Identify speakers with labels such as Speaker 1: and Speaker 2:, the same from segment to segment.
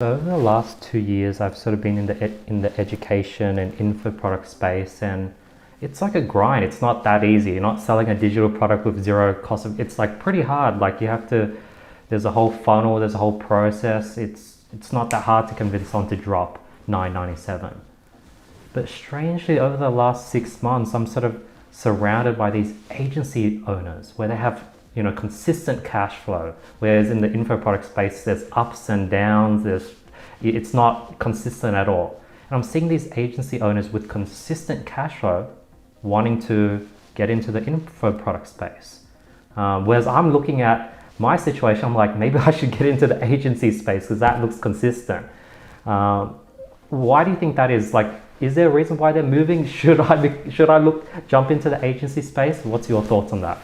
Speaker 1: So over the last 2 years, I've sort of been in the education and info product space, and it's like a grind. It's not that easy. You're not selling a digital product with zero cost of. It's like pretty hard. Like you have to. There's a whole funnel. There's a whole process. It's not that hard to convince someone to drop 9.97. But strangely, over the last 6 months, I'm sort of surrounded by these agency owners where they have consistent cash flow. Whereas in the info product space, there's ups and downs. It's not consistent at all. And I'm seeing these agency owners with consistent cash flow wanting to get into the info product space. Whereas I'm looking at my situation, I'm like, maybe I should get into the agency space because that looks consistent. Why do you think that is? Like, is there a reason why they're moving? Should I jump into the agency space? What's your thoughts on that?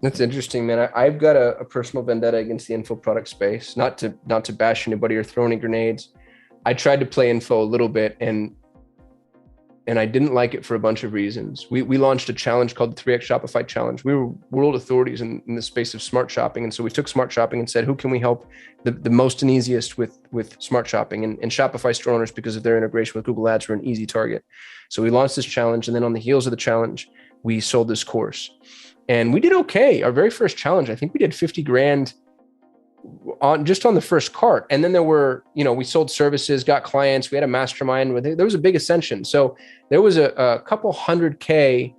Speaker 2: That's interesting, man. I've got a personal vendetta against the info product space. Not to bash anybody or throw any grenades. I tried to play info a little bit, and I didn't like it for a bunch of reasons. We launched a challenge called the 3x Shopify Challenge. We were world authorities in the space of smart shopping, and so we took smart shopping and said, who can we help the most and easiest with smart shopping? And Shopify store owners, because of their integration with Google Ads, were an easy target. So we launched this challenge, and then on the heels of the challenge, we sold this course. And we did okay. Our very first challenge, I think we did 50 grand on the first cart. And then there were, we sold services, got clients, we had a mastermind with it. There was a big ascension. So there was a couple 100K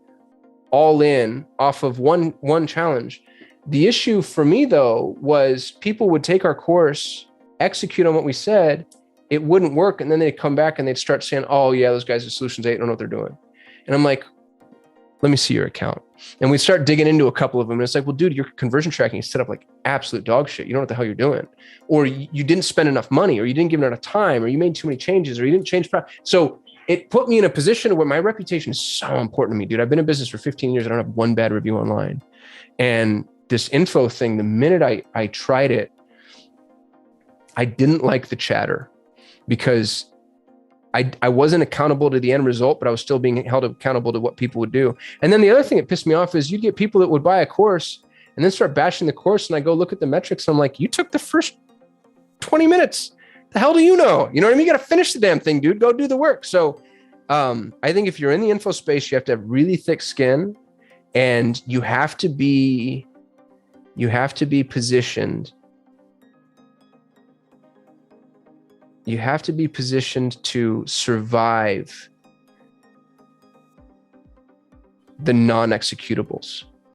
Speaker 2: all in off of one challenge. The issue for me though, was people would take our course, execute on what we said, it wouldn't work. And then they'd come back and they'd start saying, oh yeah, those guys are Solutions 8, don't know what they're doing. And I'm like, let me see your account. And we start digging into a couple of them. And it's like, well, dude, your conversion tracking is set up like absolute dog shit. You don't know what the hell you're doing. Or you didn't spend enough money, or you didn't give enough time, or you made too many changes, or you didn't change. So it put me in a position where my reputation is so important to me, dude. I've been in business for 15 years. I don't have one bad review online. And this info thing, the minute I tried it, I didn't like the chatter because I wasn't accountable to the end result, but I was still being held accountable to what people would do. And then the other thing that pissed me off is you get people that would buy a course and then start bashing the course. And I go look at the metrics and I'm like, you took the first 20 minutes. The hell do you know? You know what I mean? You got to finish the damn thing, dude. Go do the work. So I think if you're in the info space, you have to have really thick skin, and you have to be positioned. You have to be positioned to survive the non-executables.